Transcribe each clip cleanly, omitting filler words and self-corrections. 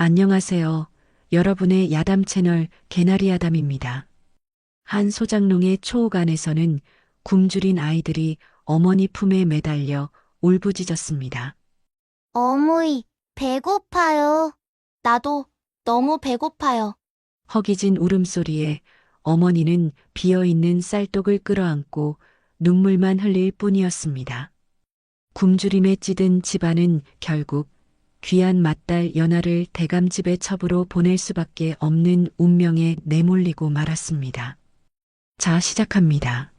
안녕하세요. 여러분의 야담 채널 개나리 야담입니다. 한 소장농의 초옥 안에서는 굶주린 아이들이 어머니 품에 매달려 울부짖었습니다. 어머니, 배고파요. 나도 너무 배고파요. 허기진 울음소리에 어머니는 비어있는 쌀독을 끌어안고 눈물만 흘릴 뿐이었습니다. 굶주림에 찌든 집안은 결국 귀한 맏딸 연하를 대감집의 첩으로 보낼 수밖에 없는 운명에 내몰리고 말았습니다. 자, 시작합니다.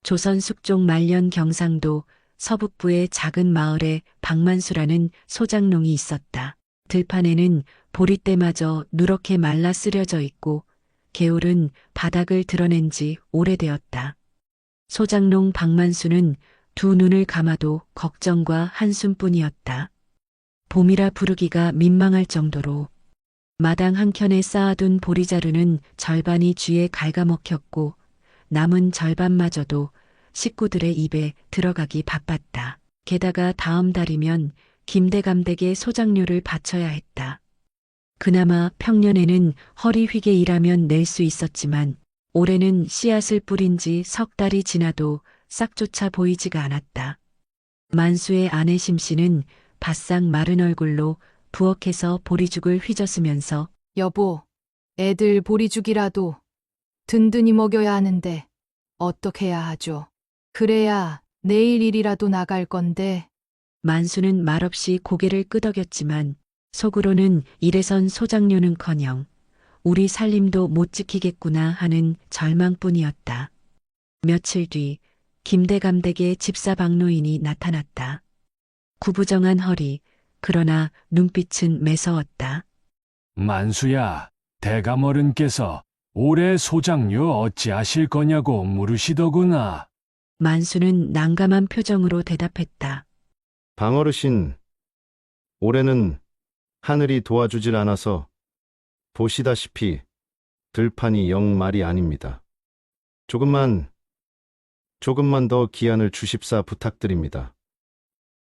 조선 숙종 말년 경상도 서북부의 작은 마을에 박만수라는 소장농이 있었다. 들판에는 보리떼마저 누렇게 말라 쓰려져 있고 개울은 바닥을 드러낸 지 오래되었다. 소장농 박만수는 두 눈을 감아도 걱정과 한숨뿐이었다. 봄이라 부르기가 민망할 정도로 마당 한켠에 쌓아둔 보리자루는 절반이 쥐에 갉아먹혔고 남은 절반마저도 식구들의 입에 들어가기 바빴다. 게다가 다음 달이면 김대감댁에 소장료를 바쳐야 했다. 그나마 평년에는 허리 휘게 일하면 낼 수 있었지만 올해는 씨앗을 뿌린 지 석 달이 지나도 싹조차 보이지가 않았다. 만수의 아내 심씨는 바싹 마른 얼굴로 부엌에서 보리죽을 휘저으면서 여보, 애들 보리죽이라도 든든히 먹여야 하는데 어떻게 해야 하죠? 그래야 내일 일이라도 나갈 건데. 만수는 말없이 고개를 끄덕였지만 속으로는 이래선 소장료는커녕 우리 살림도 못 지키겠구나 하는 절망뿐이었다. 며칠 뒤 김대감댁의 집사 박노인이 나타났다. 구부정한 허리, 그러나 눈빛은 매서웠다. 만수야, 대감어른께서 올해 소장료 어찌하실 거냐고 물으시더구나. 만수는 난감한 표정으로 대답했다. 방어르신, 올해는 하늘이 도와주질 않아서 보시다시피 들판이 영 말이 아닙니다. 조금만 더 기한을 주십사 부탁드립니다.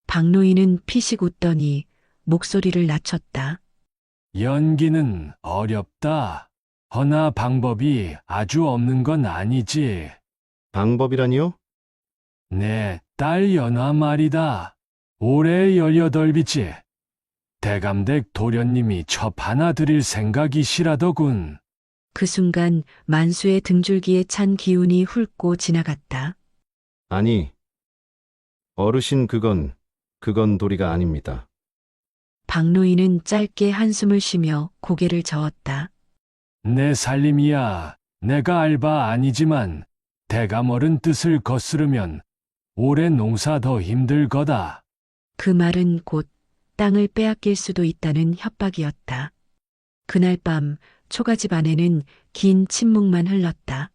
박노인은 피식 웃더니 목소리를 낮췄다. 연기는 어렵다. 허나 방법이 아주 없는 건 아니지. 방법이라니요? 내 딸 연화 말이다. 올해 18이지. 대감댁 도련님이 첩 하나 드릴 생각이시라더군. 그 순간 만수의 등줄기에 찬 기운이 훑고 지나갔다. 아니, 어르신 그건 도리가 아닙니다. 박노인은 짧게 한숨을 쉬며 고개를 저었다. 내 살림이야. 내가 알바 아니지만 대감어른 뜻을 거스르면 올해 농사 더 힘들 거다. 그 말은 곧 땅을 빼앗길 수도 있다는 협박이었다. 그날 밤 초가집 안에는 긴 침묵만 흘렀다.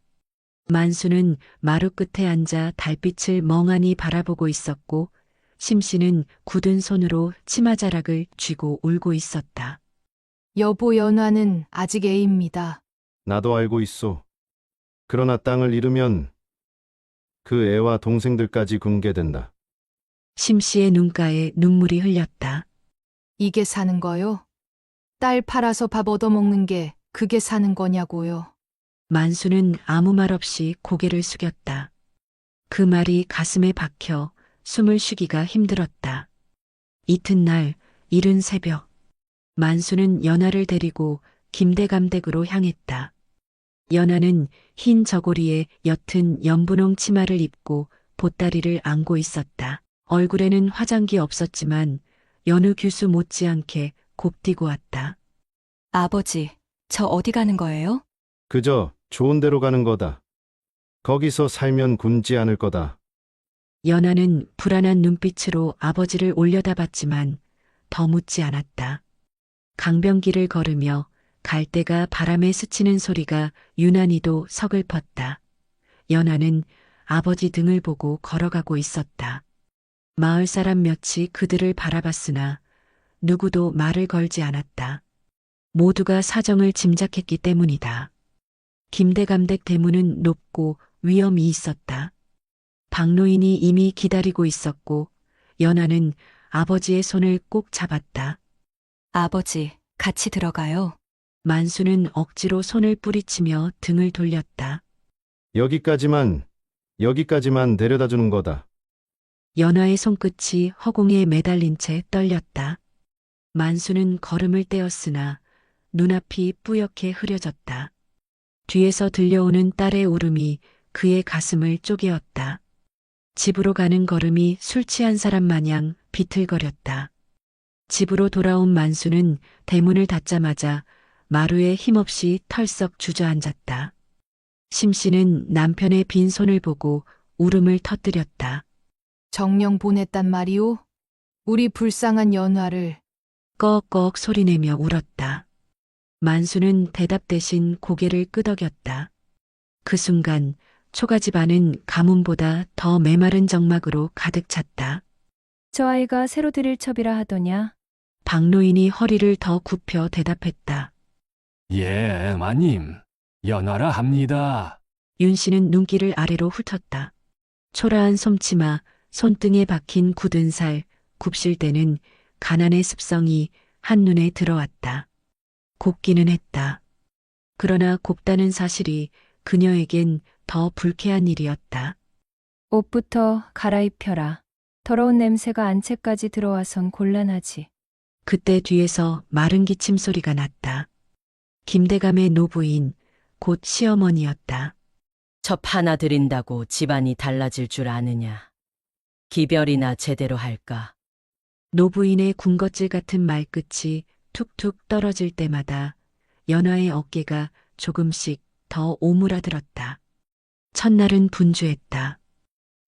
만수는 마루 끝에 앉아 달빛을 멍하니 바라보고 있었고 심씨는 굳은 손으로 치마자락을 쥐고 울고 있었다. 여보 연화는 아직 애입니다. 나도 알고 있소. 그러나 땅을 잃으면 그 애와 동생들까지 굶게 된다. 심씨의 눈가에 눈물이 흘렸다. 이게 사는 거요? 딸 팔아서 밥 얻어먹는 게 그게 사는 거냐고요? 만수는 아무 말 없이 고개를 숙였다. 그 말이 가슴에 박혀 숨을 쉬기가 힘들었다. 이튿날 이른 새벽 만수는 연하를 데리고 김대감댁으로 향했다. 연하는 흰 저고리에 옅은 연분홍 치마를 입고 보따리를 안고 있었다. 얼굴에는 화장기 없었지만 여느 규수 못지않게 곱디고 왔다. 아버지, 저 어디 가는 거예요? 그저 좋은 데로 가는 거다. 거기서 살면 굶지 않을 거다. 연하는 불안한 눈빛으로 아버지를 올려다봤지만 더 묻지 않았다. 강변길을 걸으며 갈대가 바람에 스치는 소리가 유난히도 서글펐다. 연하는 아버지 등을 보고 걸어가고 있었다. 마을 사람 몇이 그들을 바라봤으나 누구도 말을 걸지 않았다. 모두가 사정을 짐작했기 때문이다. 김대감댁 대문은 높고 위험이 있었다. 박노인이 이미 기다리고 있었고 연하는 아버지의 손을 꼭 잡았다. 아버지, 같이 들어가요. 만수는 억지로 손을 뿌리치며 등을 돌렸다. 여기까지만 데려다 주는 거다. 연화의 손끝이 허공에 매달린 채 떨렸다. 만수는 걸음을 떼었으나 눈앞이 뿌옇게 흐려졌다. 뒤에서 들려오는 딸의 울음이 그의 가슴을 쪼개었다. 집으로 가는 걸음이 술 취한 사람 마냥 비틀거렸다. 집으로 돌아온 만수는 대문을 닫자마자 마루에 힘없이 털썩 주저앉았다. 심씨는 남편의 빈 손을 보고 울음을 터뜨렸다. 정령 보냈단 말이오? 우리 불쌍한 연화를. 꺽꺽 소리내며 울었다. 만수는 대답 대신 고개를 끄덕였다. 그 순간 초가집 안은 가뭄보다 더 메마른 정막으로 가득 찼다. 저 아이가 새로 들일 첩이라 하더냐? 박노인이 허리를 더 굽혀 대답했다. 예, 마님. 연하라 합니다. 윤 씨는 눈길을 아래로 훑었다. 초라한 솜치마, 손등에 박힌 굳은 살, 굽실대는 가난의 습성이 한눈에 들어왔다. 곱기는 했다. 그러나 곱다는 사실이 그녀에겐 더 불쾌한 일이었다. 옷부터 갈아입혀라. 더러운 냄새가 안채까지 들어와선 곤란하지. 그때 뒤에서 마른 기침 소리가 났다. 김대감의 노부인, 곧 시어머니였다. 첩 하나 드린다고 집안이 달라질 줄 아느냐. 기별이나 제대로 할까. 노부인의 군것질 같은 말끝이 툭툭 떨어질 때마다 연화의 어깨가 조금씩 더 오므라들었다. 첫날은 분주했다.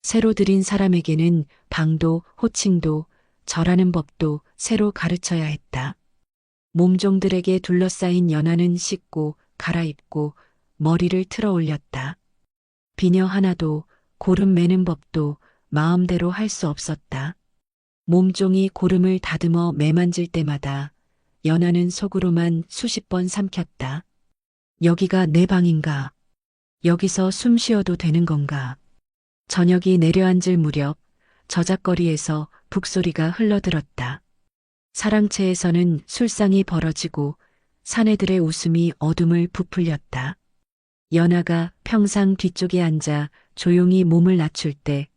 새로 들인 사람에게는 방도 호칭도 절하는 법도 새로 가르쳐야 했다. 몸종들에게 둘러싸인 연화는 씻고 갈아입고 머리를 틀어 올렸다. 비녀 하나도 고름 매는 법도 마음대로 할 수 없었다. 몸종이 고름을 다듬어 매만질 때마다 연화는 속으로만 수십 번 삼켰다. 여기가 내 방인가? 여기서 숨 쉬어도 되는 건가? 저녁이 내려앉을 무렵 저작거리에서 북소리가 흘러들었다. 사랑채에서는 술상이 벌어지고 사내들의 웃음이 어둠을 부풀렸다. 연하가 평상 뒤쪽에 앉아 조용히 몸을 낮출 때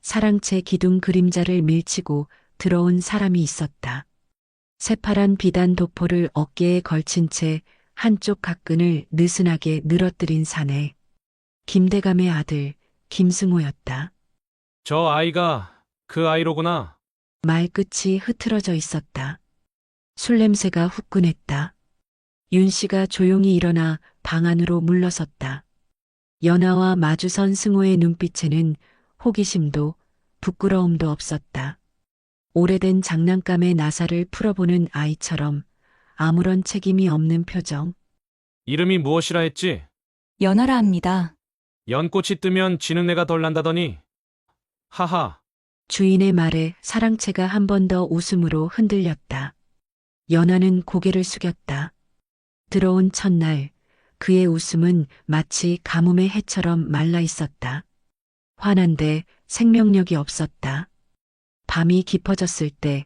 사랑채 기둥 그림자를 밀치고 들어온 사람이 있었다. 새파란 비단 도포를 어깨에 걸친 채 한쪽 가끈을 느슨하게 늘어뜨린 사내. 김대감의 아들 김승호였다. 저 아이가 그 아이로구나. 말끝이 흐트러져 있었다. 술 냄새가 후끈했다. 윤 씨가 조용히 일어나 방 안으로 물러섰다. 연하와 마주선 승호의 눈빛에는 호기심도 부끄러움도 없었다. 오래된 장난감의 나사를 풀어보는 아이처럼 아무런 책임이 없는 표정. 이름이 무엇이라 했지? 연하라 합니다. 연꽃이 뜨면 지는 내가 덜 난다더니. 하하. 주인의 말에 사랑채가 한 번 더 웃음으로 흔들렸다. 연하는 고개를 숙였다. 들어온 첫날 그의 웃음은 마치 가뭄의 해처럼 말라 있었다. 환한데 생명력이 없었다. 밤이 깊어졌을 때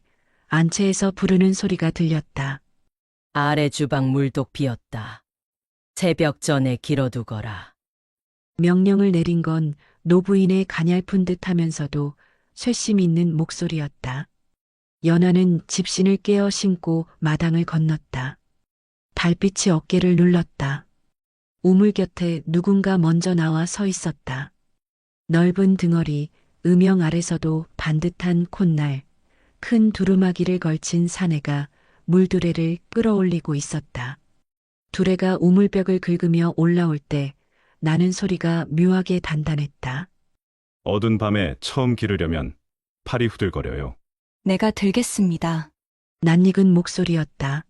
안채에서 부르는 소리가 들렸다. 아래 주방 물독 비었다. 새벽 전에 길어두거라. 명령을 내린 건 노부인의 가냘픈 듯 하면서도 쇄심 있는 목소리였다. 연하는 집신을 깨어 신고 마당을 건넜다. 달빛이 어깨를 눌렀다. 우물 곁에 누군가 먼저 나와 서 있었다. 넓은 등허리, 음영 아래서도 반듯한 콧날, 큰 두루마기를 걸친 사내가 물두레를 끌어올리고 있었다. 두레가 우물벽을 긁으며 올라올 때 나는 소리가 묘하게 단단했다. 어두운 밤에 처음 기르려면 팔이 후들거려요. 내가 들겠습니다. 낯익은 목소리였다.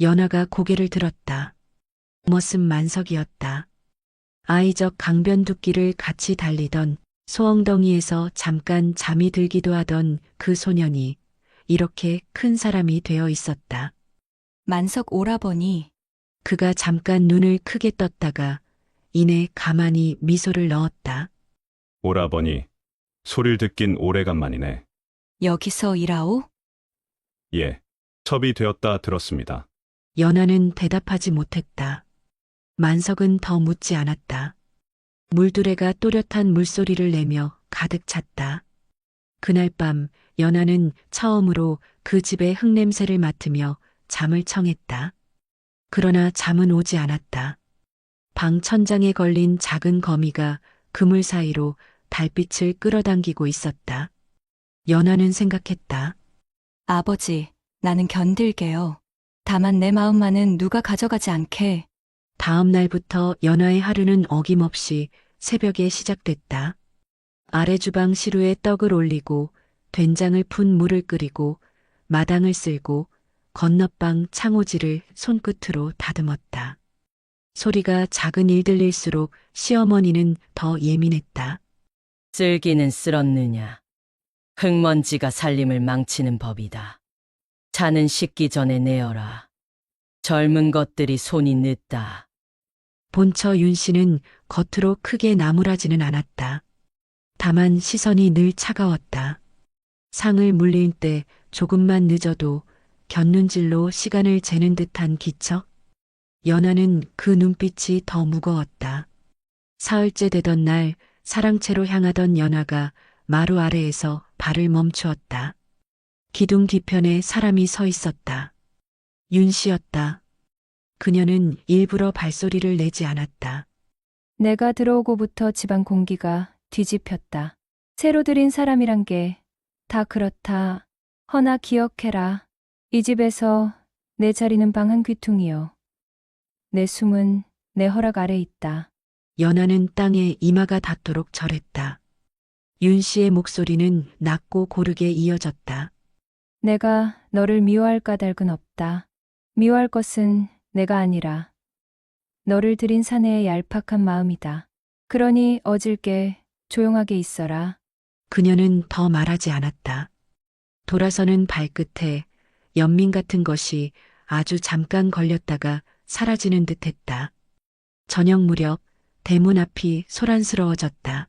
연하가 고개를 들었다. 멋은 만석이었다. 아이적 강변두끼를 같이 달리던 소엉덩이에서 잠깐 잠이 들기도 하던 그 소년이 이렇게 큰 사람이 되어 있었다. 만석 오라버니. 그가 잠깐 눈을 크게 떴다가 이내 가만히 미소를 넣었다. 오라버니, 소리를 듣긴 오래간만이네. 여기서 일하오? 예, 첩이 되었다 들었습니다. 연하는 대답하지 못했다. 만석은 더 묻지 않았다. 물두레가 또렷한 물소리를 내며 가득 찼다. 그날 밤 연하는 처음으로 그 집의 흙냄새를 맡으며 잠을 청했다. 그러나 잠은 오지 않았다. 방 천장에 걸린 작은 거미가 그물 사이로 달빛을 끌어당기고 있었다. 연하는 생각했다. 아버지, 나는 견딜게요. 다만 내 마음만은 누가 가져가지 않게. 다음 날부터 연하의 하루는 어김없이 새벽에 시작됐다. 아래 주방 시루에 떡을 올리고 된장을 푼 물을 끓이고 마당을 쓸고 건너방 창호지를 손끝으로 다듬었다. 소리가 작은 일들릴수록 시어머니는 더 예민했다. 쓸기는 쓸었느냐. 흙먼지가 살림을 망치는 법이다. 자는 씻기 전에 내어라. 젊은 것들이 손이 늦다. 본처 윤 씨는 겉으로 크게 나무라지는 않았다. 다만 시선이 늘 차가웠다. 상을 물릴 때 조금만 늦어도 곁눈질로 시간을 재는 듯한 기척? 연하는 그 눈빛이 더 무거웠다. 사흘째 되던 날 사랑채로 향하던 연하가 마루 아래에서 발을 멈추었다. 기둥 뒤편에 사람이 서 있었다. 윤 씨였다. 그녀는 일부러 발소리를 내지 않았다. 내가 들어오고부터 집안 공기가 뒤집혔다. 새로 들인 사람이란 게 다 그렇다. 허나 기억해라. 이 집에서 내 자리는 방 한 귀퉁이요. 내 숨은 내 허락 아래 있다. 연하는 땅에 이마가 닿도록 절했다. 윤 씨의 목소리는 낮고 고르게 이어졌다. 내가 너를 미워할 까닭은 없다. 미워할 것은 내가 아니라 너를 들인 사내의 얄팍한 마음이다. 그러니 어질게 조용하게 있어라. 그녀는 더 말하지 않았다. 돌아서는 발끝에 연민 같은 것이 아주 잠깐 걸렸다가 사라지는 듯했다. 저녁 무렵 대문 앞이 소란스러워졌다.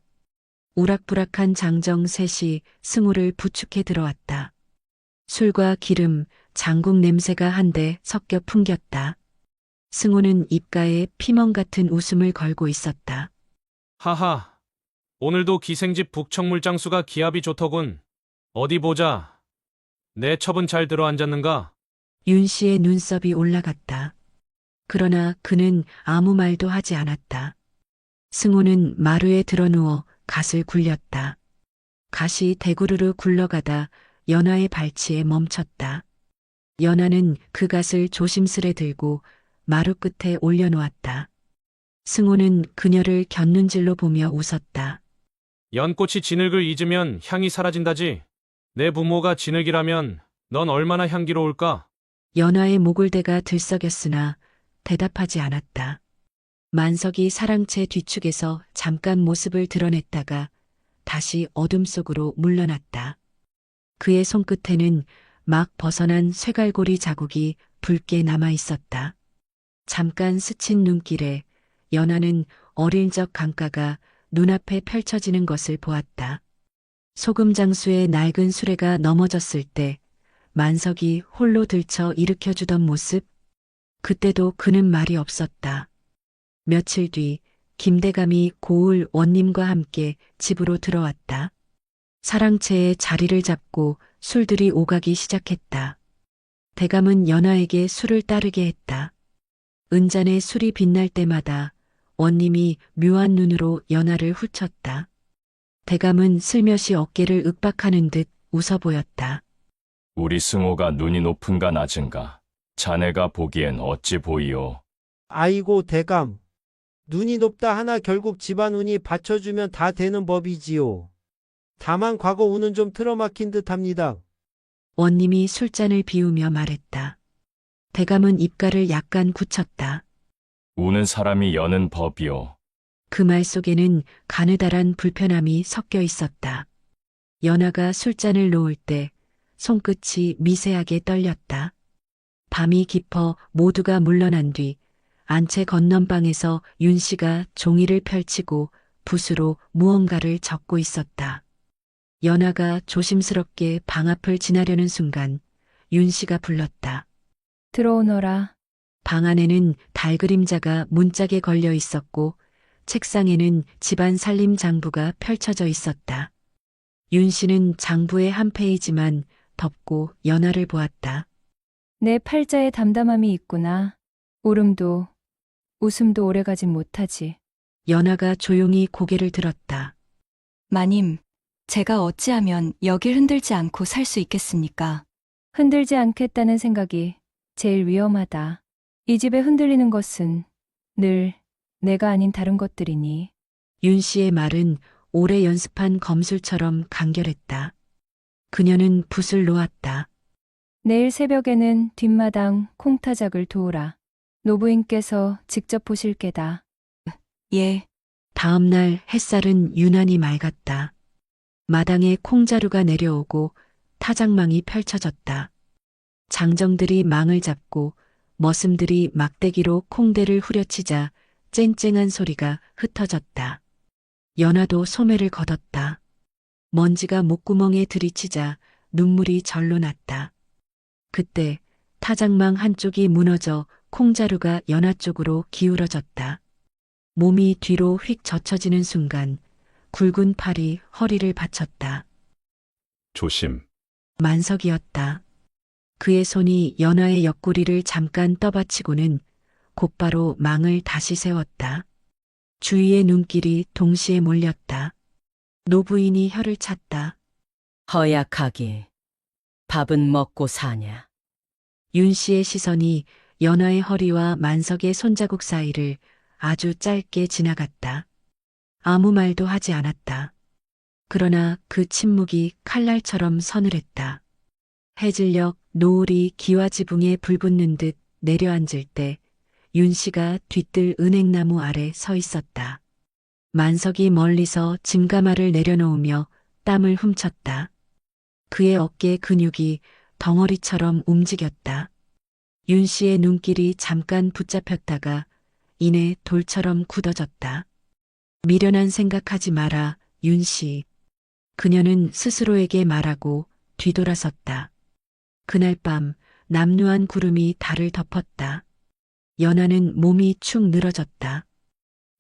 우락부락한 장정 셋이 승우를 부축해 들어왔다. 술과 기름, 장국 냄새가 한데 섞여 풍겼다. 승우는 입가에 피멍 같은 웃음을 걸고 있었다. 하하, 오늘도 기생집 북청물장수가 기합이 좋더군. 어디 보자. 내 첩은 잘 들어앉았는가? 윤 씨의 눈썹이 올라갔다. 그러나 그는 아무 말도 하지 않았다. 승우는 마루에 드러누워 갓을 굴렸다. 갓이 대구르르 굴러가다 연하의 발치에 멈췄다. 연하는 그 갓을 조심스레 들고 마루 끝에 올려놓았다. 승우는 그녀를 곁눈질로 보며 웃었다. 연꽃이 진흙을 잊으면 향이 사라진다지. 내 부모가 진흙이라면 넌 얼마나 향기로울까? 연하의 목을대가 들썩였으나 대답하지 않았다. 만석이 사랑채 뒤축에서 잠깐 모습을 드러냈다가 다시 어둠 속으로 물러났다. 그의 손끝에는 막 벗어난 쇠갈고리 자국이 붉게 남아 있었다. 잠깐 스친 눈길에 연하는 어릴 적 강가가 눈앞에 펼쳐지는 것을 보았다. 소금장수의 낡은 수레가 넘어졌을 때 만석이 홀로 들쳐 일으켜주던 모습? 그때도 그는 말이 없었다. 며칠 뒤 김대감이 고을 원님과 함께 집으로 들어왔다. 사랑채에 자리를 잡고 술들이 오가기 시작했다. 대감은 연하에게 술을 따르게 했다. 은잔에 술이 빛날 때마다 원님이 묘한 눈으로 연하를 훑쳤다. 대감은 슬며시 어깨를 윽박하는 듯 웃어 보였다. 우리 승호가 눈이 높은가 낮은가? 자네가 보기엔 어찌 보이오? 아이고 대감. 눈이 높다 하나 결국 집안 운이 받쳐주면 다 되는 법이지요. 다만 과거 운은 좀 틀어막힌 듯합니다. 원님이 술잔을 비우며 말했다. 대감은 입가를 약간 굳혔다. 우는 사람이 여는 법이오. 그 말 속에는 가느다란 불편함이 섞여 있었다. 연하가 술잔을 놓을 때 손끝이 미세하게 떨렸다. 밤이 깊어 모두가 물러난 뒤 안채 건넌방에서 윤 씨가 종이를 펼치고 붓으로 무언가를 적고 있었다. 연하가 조심스럽게 방 앞을 지나려는 순간 윤 씨가 불렀다. 들어오너라. 방 안에는 달 그림자가 문짝에 걸려 있었고 책상에는 집안 살림 장부가 펼쳐져 있었다. 윤 씨는 장부의 한 페이지만 덮고 연하를 보았다. 내 팔자에 담담함이 있구나. 울음도 웃음도 오래가진 못하지. 연하가 조용히 고개를 들었다. 마님, 제가 어찌하면 여길 흔들지 않고 살 수 있겠습니까? 흔들지 않겠다는 생각이 제일 위험하다. 이 집에 흔들리는 것은 늘 내가 아닌 다른 것들이니. 윤 씨의 말은 오래 연습한 검술처럼 간결했다. 그녀는 붓을 놓았다. 내일 새벽에는 뒷마당 콩타작을 도우라. 노부인께서 직접 보실 게다. 예, 다음 날 햇살은 유난히 맑았다. 마당에 콩자루가 내려오고 타작망이 펼쳐졌다. 장정들이 망을 잡고 머슴들이 막대기로 콩대를 후려치자 쨍쨍한 소리가 흩어졌다. 연하도 소매를 걷었다. 먼지가 목구멍에 들이치자 눈물이 절로 났다. 그때 타작망 한쪽이 무너져 콩자루가 연하 쪽으로 기울어졌다. 몸이 뒤로 휙 젖혀지는 순간 굵은 팔이 허리를 받쳤다. 조심. 만석이었다. 그의 손이 연하의 옆구리를 잠깐 떠받치고는 곧바로 망을 다시 세웠다. 주위의 눈길이 동시에 몰렸다. 노부인이 혀를 찼다. 허약하기. 밥은 먹고 사냐. 윤 씨의 시선이 연하의 허리와 만석의 손자국 사이를 아주 짧게 지나갔다. 아무 말도 하지 않았다. 그러나 그 침묵이 칼날처럼 서늘했다. 해질녘 노을이 기와 지붕에 불붙는 듯 내려앉을 때 윤 씨가 뒤뜰 은행나무 아래 서 있었다. 만석이 멀리서 짐가마를 내려놓으며 땀을 훔쳤다. 그의 어깨 근육이 덩어리처럼 움직였다. 윤 씨의 눈길이 잠깐 붙잡혔다가 이내 돌처럼 굳어졌다. 미련한 생각하지 마라, 윤 씨. 그녀는 스스로에게 말하고 뒤돌아섰다. 그날 밤 남루한 구름이 달을 덮었다. 연하는 몸이 축 늘어졌다.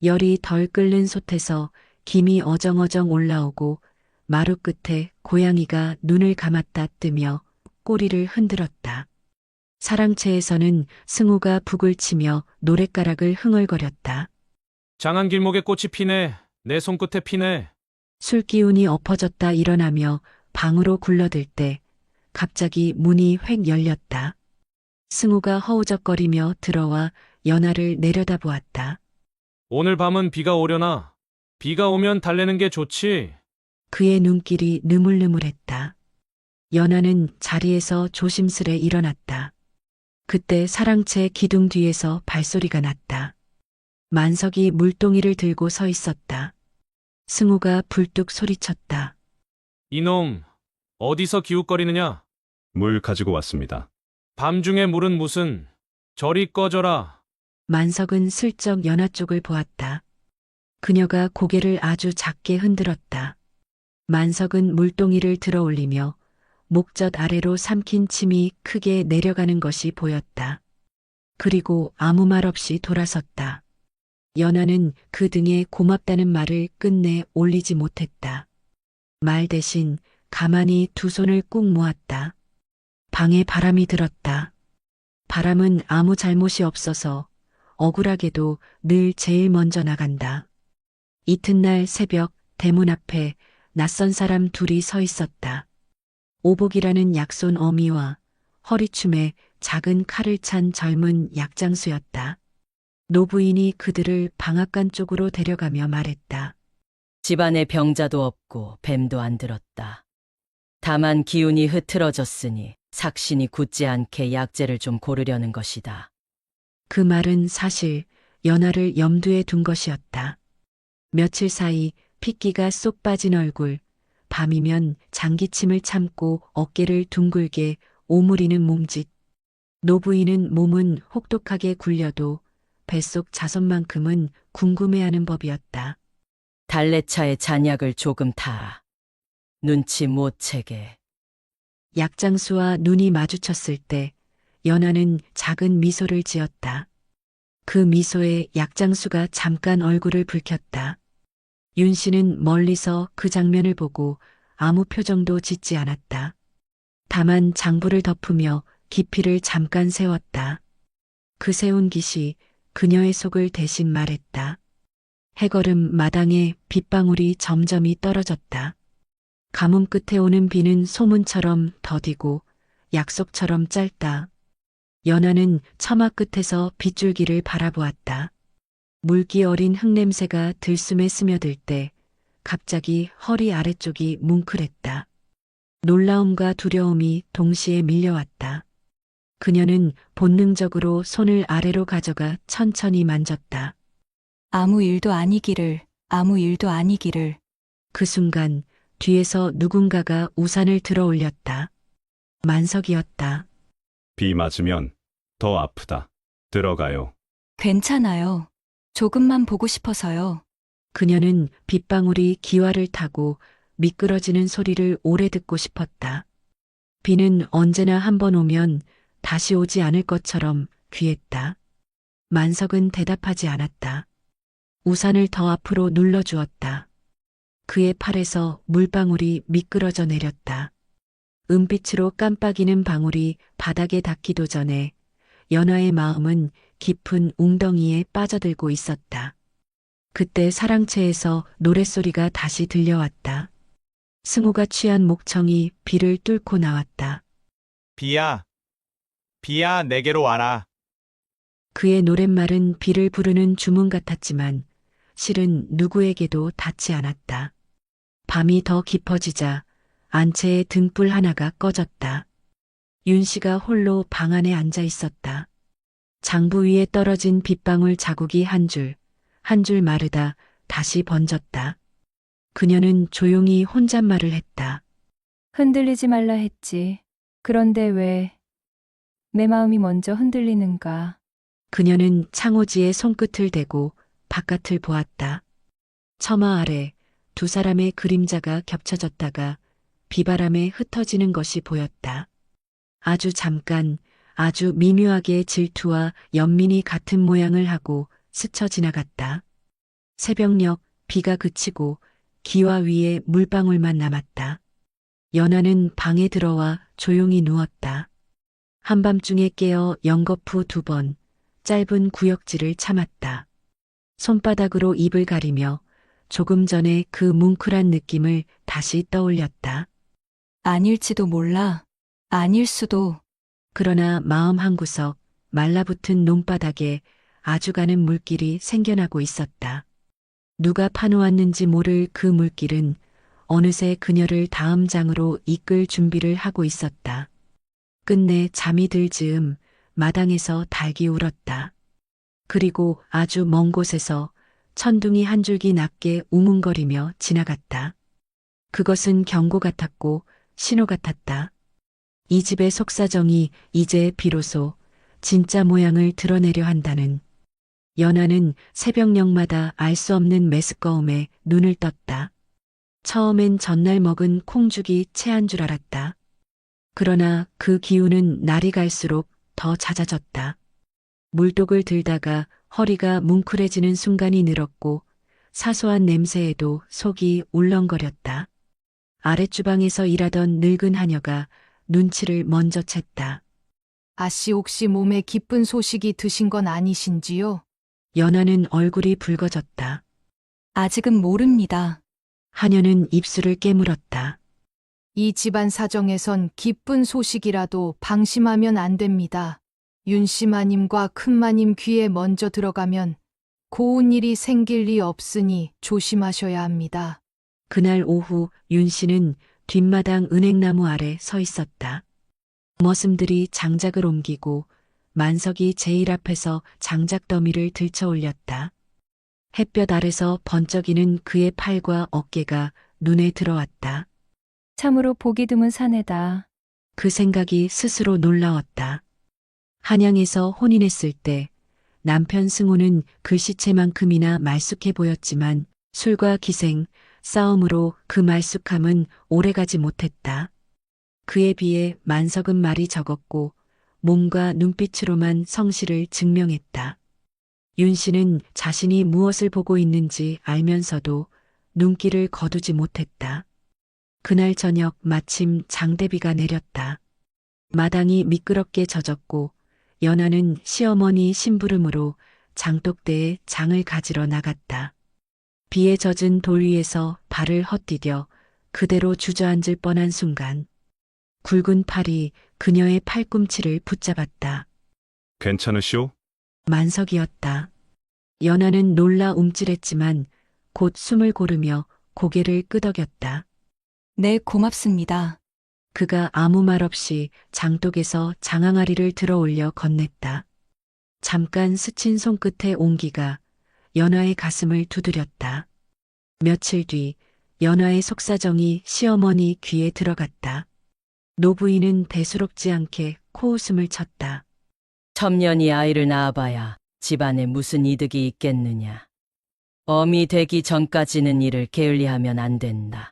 열이 덜 끓는 솥에서 김이 어정어정 올라오고 마루 끝에 고양이가 눈을 감았다 뜨며 꼬리를 흔들었다. 사랑채에서는 승우가 북을 치며 노랫가락을 흥얼거렸다. 장안 길목에 꽃이 피네. 내 손끝에 피네. 술기운이 엎어졌다 일어나며 방으로 굴러들 때 갑자기 문이 획 열렸다. 승우가 허우적거리며 들어와 연하를 내려다보았다. 오늘 밤은 비가 오려나? 비가 오면 달래는 게 좋지. 그의 눈길이 느물느물했다. 연하는 자리에서 조심스레 일어났다. 그때 사랑채 기둥 뒤에서 발소리가 났다. 만석이 물동이를 들고 서 있었다. 승우가 불뚝 소리쳤다. 이놈, 어디서 기웃거리느냐? 물 가지고 왔습니다. 밤중에 물은 무슨, 저리 꺼져라. 만석은 슬쩍 연하 쪽을 보았다. 그녀가 고개를 아주 작게 흔들었다. 만석은 물동이를 들어 올리며 목젖 아래로 삼킨 침이 크게 내려가는 것이 보였다. 그리고 아무 말 없이 돌아섰다. 연하는 그 등에 고맙다는 말을 끝내 올리지 못했다. 말 대신 가만히 두 손을 꾹 모았다. 방에 바람이 들었다. 바람은 아무 잘못이 없어서 억울하게도 늘 제일 먼저 나간다. 이튿날 새벽 대문 앞에 낯선 사람 둘이 서 있었다. 오복이라는 약손 어미와 허리춤에 작은 칼을 찬 젊은 약장수였다. 노부인이 그들을 방앗간 쪽으로 데려가며 말했다. 집안에 병자도 없고 뱀도 안 들었다. 다만 기운이 흐트러졌으니 삭신이 굳지 않게 약재를 좀 고르려는 것이다. 그 말은 사실 연하를 염두에 둔 것이었다. 며칠 사이 핏기가 쏙 빠진 얼굴, 밤이면 장기침을 참고 어깨를 둥글게 오므리는 몸짓. 노부인은 몸은 혹독하게 굴려도 뱃속 자손만큼은 궁금해하는 법이었다. 달래차에 잔약을 조금 타라. 눈치 못 채게. 약장수와 눈이 마주쳤을 때 연하는 작은 미소를 지었다. 그 미소에 약장수가 잠깐 얼굴을 붉혔다. 윤 씨는 멀리서 그 장면을 보고 아무 표정도 짓지 않았다. 다만 장부를 덮으며 기피를 잠깐 세웠다. 그 세운 깃이 그녀의 속을 대신 말했다. 해걸음 마당에 빗방울이 점점이 떨어졌다. 가뭄 끝에 오는 비는 소문처럼 더디고 약속처럼 짧다. 연하는 처마 끝에서 빗줄기를 바라보았다. 물기 어린 흙냄새가 들숨에 스며들 때 갑자기 허리 아래쪽이 뭉클했다. 놀라움과 두려움이 동시에 밀려왔다. 그녀는 본능적으로 손을 아래로 가져가 천천히 만졌다. 아무 일도 아니기를, 아무 일도 아니기를. 그 순간 뒤에서 누군가가 우산을 들어 올렸다. 만석이었다. 비 맞으면 더 아프다. 들어가요. 괜찮아요. 조금만 보고 싶어서요. 그녀는 빗방울이 기와를 타고 미끄러지는 소리를 오래 듣고 싶었다. 비는 언제나 한 번 오면 다시 오지 않을 것처럼 귀했다. 만석은 대답하지 않았다. 우산을 더 앞으로 눌러주었다. 그의 팔에서 물방울이 미끄러져 내렸다. 은빛으로 깜빡이는 방울이 바닥에 닿기도 전에 연하의 마음은 깊은 웅덩이에 빠져들고 있었다. 그때 사랑채에서 노랫소리가 다시 들려왔다. 승호가 취한 목청이 비를 뚫고 나왔다. 비야, 비야, 내게로 와라. 그의 노랫말은 비를 부르는 주문 같았지만 실은 누구에게도 닿지 않았다. 밤이 더 깊어지자 안채의 등불 하나가 꺼졌다. 윤 씨가 홀로 방 안에 앉아 있었다. 장부 위에 떨어진 빗방울 자국이 한 줄 마르다 다시 번졌다. 그녀는 조용히 혼잣말을 했다. 흔들리지 말라 했지. 그런데 왜 내 마음이 먼저 흔들리는가? 그녀는 창호지에 손끝을 대고 바깥을 보았다. 처마 아래 두 사람의 그림자가 겹쳐졌다가 비바람에 흩어지는 것이 보였다. 아주 잠깐, 아주 미묘하게 질투와 연민이 같은 모양을 하고 스쳐 지나갔다. 새벽녘 비가 그치고 기와 위에 물방울만 남았다. 연하는 방에 들어와 조용히 누웠다. 한밤중에 깨어 연거푸 2번, 짧은 구역질을 참았다. 손바닥으로 입을 가리며 조금 전에 그 뭉클한 느낌을 다시 떠올렸다. 아닐지도 몰라. 아닐 수도. 그러나 마음 한구석 말라붙은 논바닥에 아주 가는 물길이 생겨나고 있었다. 누가 파놓았는지 모를 그 물길은 어느새 그녀를 다음 장으로 이끌 준비를 하고 있었다. 끝내 잠이 들 즈음 마당에서 닭이 울었다. 그리고 아주 먼 곳에서 천둥이 한 줄기 낮게 우문거리며 지나갔다. 그것은 경고 같았고 신호 같았다. 이 집의 속사정이 이제 비로소 진짜 모양을 드러내려 한다는. 연하는 새벽녘마다 알 수 없는 메스꺼움에 눈을 떴다. 처음엔 전날 먹은 콩죽이 체한 줄 알았다. 그러나 그 기운은 날이 갈수록 더 잦아졌다. 물독을 들다가 허리가 뭉클해지는 순간이 늘었고 사소한 냄새에도 속이 울렁거렸다. 아랫주방에서 일하던 늙은 하녀가 눈치를 먼저 챘다. 아씨 혹시 몸에 기쁜 소식이 드신 건 아니신지요? 연하는 얼굴이 붉어졌다. 아직은 모릅니다. 하녀는 입술을 깨물었다. 이 집안 사정에선 기쁜 소식이라도 방심하면 안 됩니다. 윤씨마님과 큰마님 귀에 먼저 들어가면 고운 일이 생길 리 없으니 조심하셔야 합니다. 그날 오후 윤 씨는 뒷마당 은행나무 아래 서 있었다. 머슴들이 장작을 옮기고 만석이 제일 앞에서 장작 더미를 들쳐 올렸다. 햇볕 아래서 번쩍이는 그의 팔과 어깨가 눈에 들어왔다. 참으로 보기 드문 사내다. 그 생각이 스스로 놀라웠다. 한양에서 혼인했을 때 남편 승호는 글씨체만큼이나 말쑥해 보였지만 술과 기생, 싸움으로 그 말쑥함은 오래가지 못했다. 그에 비해 만석은 말이 적었고 몸과 눈빛으로만 성실을 증명했다. 윤 씨는 자신이 무엇을 보고 있는지 알면서도 눈길을 거두지 못했다. 그날 저녁 마침 장대비가 내렸다. 마당이 미끄럽게 젖었고 연하는 시어머니 심부름으로 장독대에 장을 가지러 나갔다. 비에 젖은 돌 위에서 발을 헛디뎌 그대로 주저앉을 뻔한 순간 굵은 팔이 그녀의 팔꿈치를 붙잡았다. 괜찮으시오? 만석이었다. 연하는 놀라 움찔했지만 곧 숨을 고르며 고개를 끄덕였다. 네, 고맙습니다. 그가 아무 말 없이 장독에서 장항아리를 들어 올려 건넸다. 잠깐 스친 손끝의 온기가 연하의 가슴을 두드렸다. 며칠 뒤 연하의 속사정이 시어머니 귀에 들어갔다. 노부인은 대수롭지 않게 코웃음을 쳤다. 첩년이 아이를 낳아봐야 집안에 무슨 이득이 있겠느냐. 어미 되기 전까지는 이를 게을리하면 안 된다.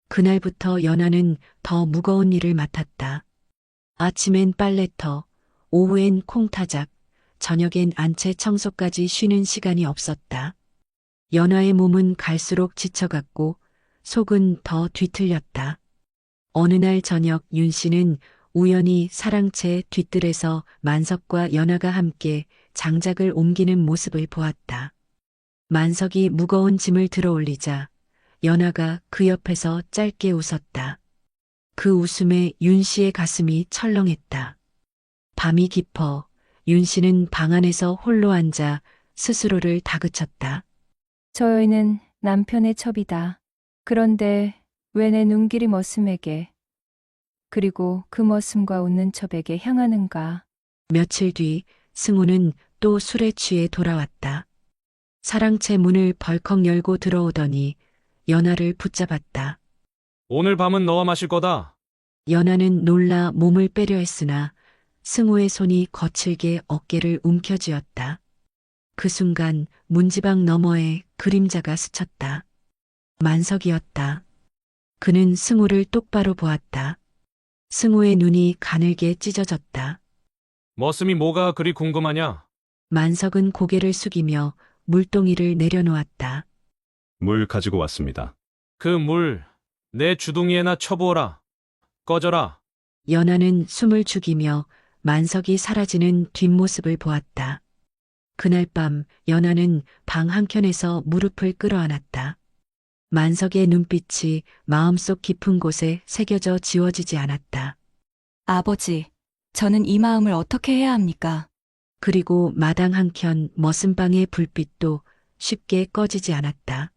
그날부터 연하는 더 무거운 일을 맡았다. 아침엔 빨래터, 오후엔 콩타작, 저녁엔 안채 청소까지 쉬는 시간이 없었다. 연하의 몸은 갈수록 지쳐갔고 속은 더 뒤틀렸다. 어느 날 저녁 윤 씨는 우연히 사랑채 뒤뜰에서 만석과 연하가 함께 장작을 옮기는 모습을 보았다. 만석이 무거운 짐을 들어 올리자 연하가 그 옆에서 짧게 웃었다. 그 웃음에 윤 씨의 가슴이 철렁했다. 밤이 깊어 윤 씨는 방 안에서 홀로 앉아 스스로를 다그쳤다. 저 여인은 남편의 첩이다. 그런데 왜 내 눈길이 머슴에게 그리고 그 머슴과 웃는 첩에게 향하는가? 며칠 뒤 승우는 또 술에 취해 돌아왔다. 사랑채 문을 벌컥 열고 들어오더니 연하를 붙잡았다. 오늘 밤은 너와 마실 거다. 연하는 놀라 몸을 빼려 했으나 승우의 손이 거칠게 어깨를 움켜쥐었다. 그 순간 문지방 너머에 그림자가 스쳤다. 만석이었다. 그는 승우를 똑바로 보았다. 승우의 눈이 가늘게 찢어졌다. 머슴이 뭐가 그리 궁금하냐? 만석은 고개를 숙이며 물동이를 내려놓았다. 물 가지고 왔습니다. 그 물, 내 주둥이에나 쳐부어라. 꺼져라. 연하는 숨을 죽이며 만석이 사라지는 뒷모습을 보았다. 그날 밤 연하는 방 한켠에서 무릎을 끌어안았다. 만석의 눈빛이 마음속 깊은 곳에 새겨져 지워지지 않았다. 아버지, 저는 이 마음을 어떻게 해야 합니까? 그리고 마당 한켠 머슴방의 불빛도 쉽게 꺼지지 않았다.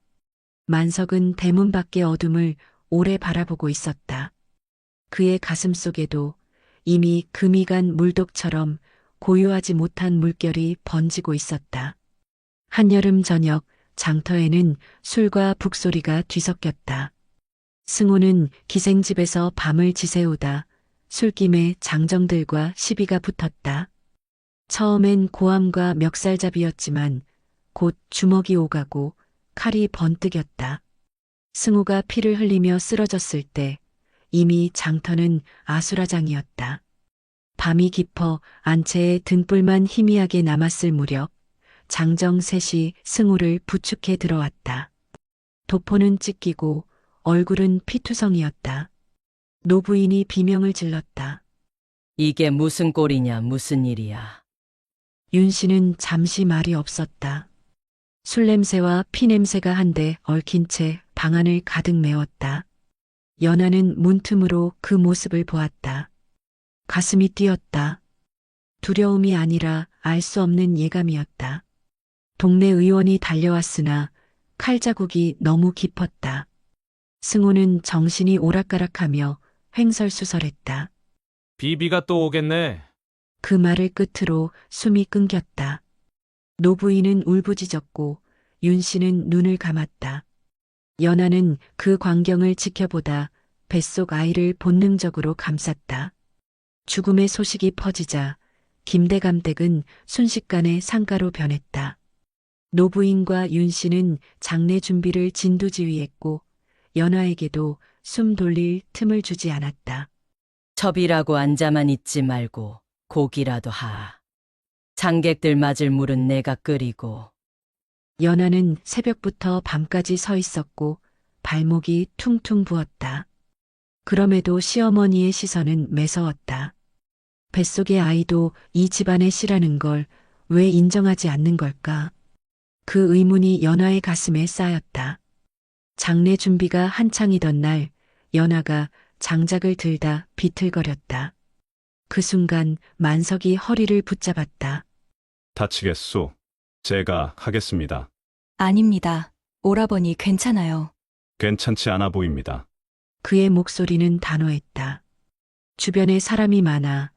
만석은 대문 밖의 어둠을 오래 바라보고 있었다. 그의 가슴 속에도 이미 금이 간 물독처럼 고요하지 못한 물결이 번지고 있었다. 한여름 저녁 장터에는 술과 북소리가 뒤섞였다. 승호는 기생집에서 밤을 지새우다 술김에 장정들과 시비가 붙었다. 처음엔 고함과 멱살잡이였지만 곧 주먹이 오가고 칼이 번뜩였다. 승호가 피를 흘리며 쓰러졌을 때 이미 장터는 아수라장이었다. 밤이 깊어 안채에 등불만 희미하게 남았을 무렵 장정 셋이 승호를 부축해 들어왔다. 도포는 찢기고 얼굴은 피투성이었다. 노부인이 비명을 질렀다. 이게 무슨 꼴이냐, 무슨 일이야. 윤 씨는 잠시 말이 없었다. 술 냄새와 피 냄새가 한데 얽힌 채 방 안을 가득 메웠다. 연하는 문틈으로 그 모습을 보았다. 가슴이 뛰었다. 두려움이 아니라 알 수 없는 예감이었다. 동네 의원이 달려왔으나 칼자국이 너무 깊었다. 승호는 정신이 오락가락하며 횡설수설했다. 비비가 또 오겠네. 그 말을 끝으로 숨이 끊겼다. 노부인은 울부짖었고 윤 씨는 눈을 감았다. 연하는 그 광경을 지켜보다 뱃속 아이를 본능적으로 감쌌다. 죽음의 소식이 퍼지자 김대감댁은 순식간에 상가로 변했다. 노부인과 윤 씨는 장례 준비를 진두지휘했고 연하에게도 숨 돌릴 틈을 주지 않았다. 첩이라고 앉아만 있지 말고 고기라도 하. 장객들 맞을 물은 내가 끓이고. 연하는 새벽부터 밤까지 서 있었고 발목이 퉁퉁 부었다. 그럼에도 시어머니의 시선은 매서웠다. 뱃속의 아이도 이 집안의 씨라는 걸 왜 인정하지 않는 걸까? 그 의문이 연하의 가슴에 쌓였다. 장례 준비가 한창이던 날, 연하가 장작을 들다 비틀거렸다. 그 순간 만석이 허리를 붙잡았다. 다치겠소. 제가 하겠습니다. 아닙니다. 오라버니 괜찮아요. 괜찮지 않아 보입니다. 그의 목소리는 단호했다. 주변에 사람이 많아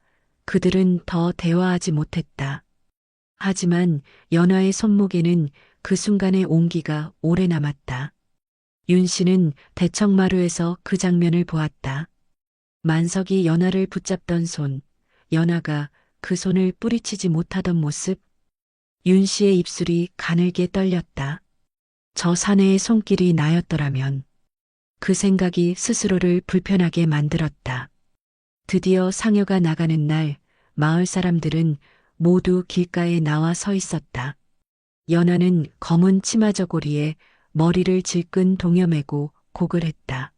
그들은 더 대화하지 못했다. 하지만 연하의 손목에는 그 순간의 온기가 오래 남았다. 윤 씨는 대청마루에서 그 장면을 보았다. 만석이 연하를 붙잡던 손, 연하가 그 손을 뿌리치지 못하던 모습. 윤 씨의 입술이 가늘게 떨렸다. 저 사내의 손길이 나였더라면. 그 생각이 스스로를 불편하게 만들었다. 드디어 상여가 나가는 날, 마을 사람들은 모두 길가에 나와 서 있었다. 연하는 검은 치마 저고리에 머리를 질끈 동여매고 곡을 했다.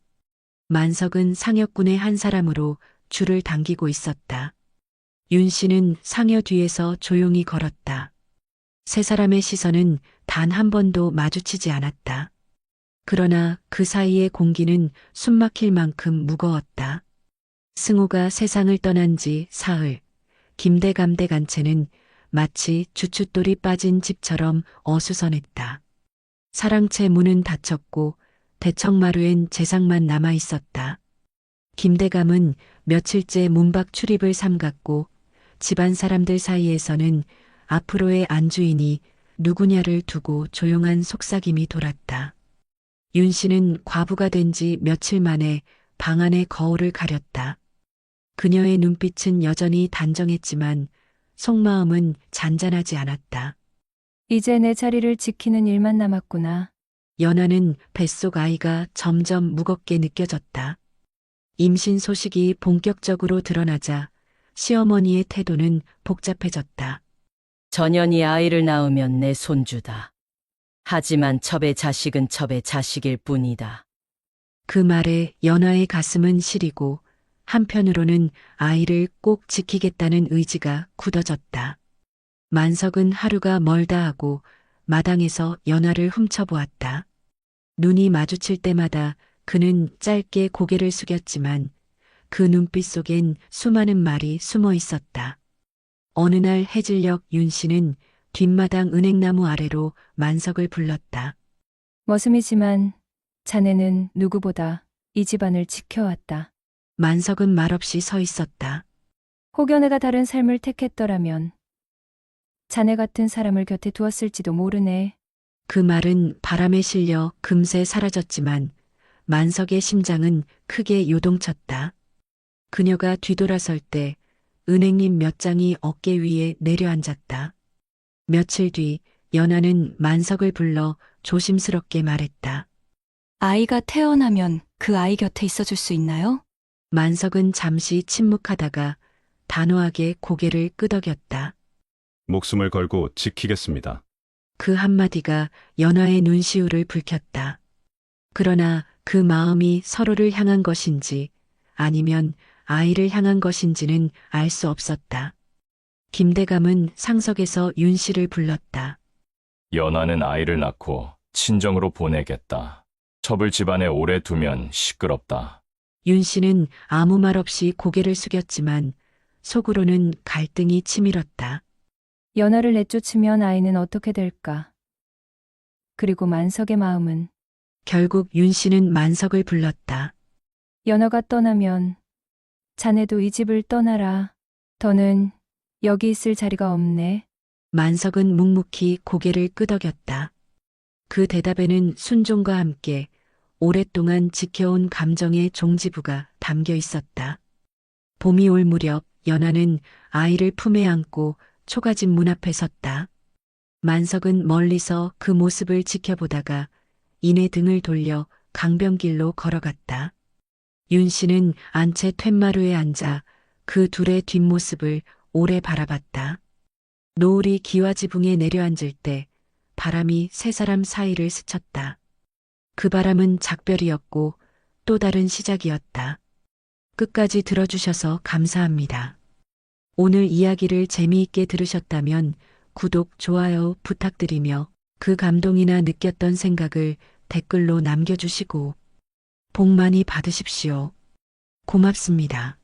만석은 상여꾼의 한 사람으로 줄을 당기고 있었다. 윤 씨는 상여 뒤에서 조용히 걸었다. 세 사람의 시선은 단 한 번도 마주치지 않았다. 그러나 그 사이의 공기는 숨막힐 만큼 무거웠다. 승호가 세상을 떠난 지 사흘, 김대감대 간채는 마치 주춧돌이 빠진 집처럼 어수선했다. 사랑채 문은 닫혔고 대청마루엔 재상만 남아 있었다. 김대감은 며칠째 문밖 출입을 삼갔고 집안 사람들 사이에서는 앞으로의 안주인이 누구냐를 두고 조용한 속삭임이 돌았다. 윤 씨는 과부가 된 지 며칠 만에 방 안의 거울을 가렸다. 그녀의 눈빛은 여전히 단정했지만 속마음은 잔잔하지 않았다. 이제 내 자리를 지키는 일만 남았구나. 연하는 뱃속 아이가 점점 무겁게 느껴졌다. 임신 소식이 본격적으로 드러나자 시어머니의 태도는 복잡해졌다. 전현이 아이를 낳으면 내 손주다. 하지만 첩의 자식은 첩의 자식일 뿐이다. 그 말에 연하의 가슴은 시리고 한편으로는 아이를 꼭 지키겠다는 의지가 굳어졌다. 만석은 하루가 멀다 하고 마당에서 연하를 훔쳐보았다. 눈이 마주칠 때마다 그는 짧게 고개를 숙였지만 그 눈빛 속엔 수많은 말이 숨어 있었다. 어느 날 해질녘 윤 씨는 뒷마당 은행나무 아래로 만석을 불렀다. 머슴이지만 자네는 누구보다 이 집안을 지켜왔다. 만석은 말없이 서 있었다. 혹여내가 다른 삶을 택했더라면 자네 같은 사람을 곁에 두었을지도 모르네. 그 말은 바람에 실려 금세 사라졌지만 만석의 심장은 크게 요동쳤다. 그녀가 뒤돌아설 때 은행잎 몇 장이 어깨 위에 내려앉았다. 며칠 뒤 연하는 만석을 불러 조심스럽게 말했다. 아이가 태어나면 그 아이 곁에 있어줄 수 있나요? 만석은 잠시 침묵하다가 단호하게 고개를 끄덕였다. 목숨을 걸고 지키겠습니다. 그 한마디가 연하의 눈시울을 붉혔다. 그러나 그 마음이 서로를 향한 것인지 아니면 아이를 향한 것인지는 알 수 없었다. 김대감은 상석에서 윤 씨를 불렀다. 연하는 아이를 낳고 친정으로 보내겠다. 첩을 집안에 오래 두면 시끄럽다. 윤 씨는 아무 말 없이 고개를 숙였지만 속으로는 갈등이 치밀었다. 연하를 내쫓으면 아이는 어떻게 될까? 그리고 만석의 마음은 결국 윤 씨는 만석을 불렀다. 연하가 떠나면 자네도 이 집을 떠나라. 더는 여기 있을 자리가 없네. 만석은 묵묵히 고개를 끄덕였다. 그 대답에는 순종과 함께 오랫동안 지켜온 감정의 종지부가 담겨 있었다. 봄이 올 무렵 연하는 아이를 품에 안고 초가집 문 앞에 섰다. 만석은 멀리서 그 모습을 지켜보다가 이내 등을 돌려 강변길로 걸어갔다. 윤 씨는 안채 툇마루에 앉아 그 둘의 뒷모습을 오래 바라봤다. 노을이 기와지붕에 내려앉을 때 바람이 세 사람 사이를 스쳤다. 그 바람은 작별이었고 또 다른 시작이었다. 끝까지 들어주셔서 감사합니다. 오늘 이야기를 재미있게 들으셨다면 구독, 좋아요 부탁드리며 그 감동이나 느꼈던 생각을 댓글로 남겨주시고 복 많이 받으십시오. 고맙습니다.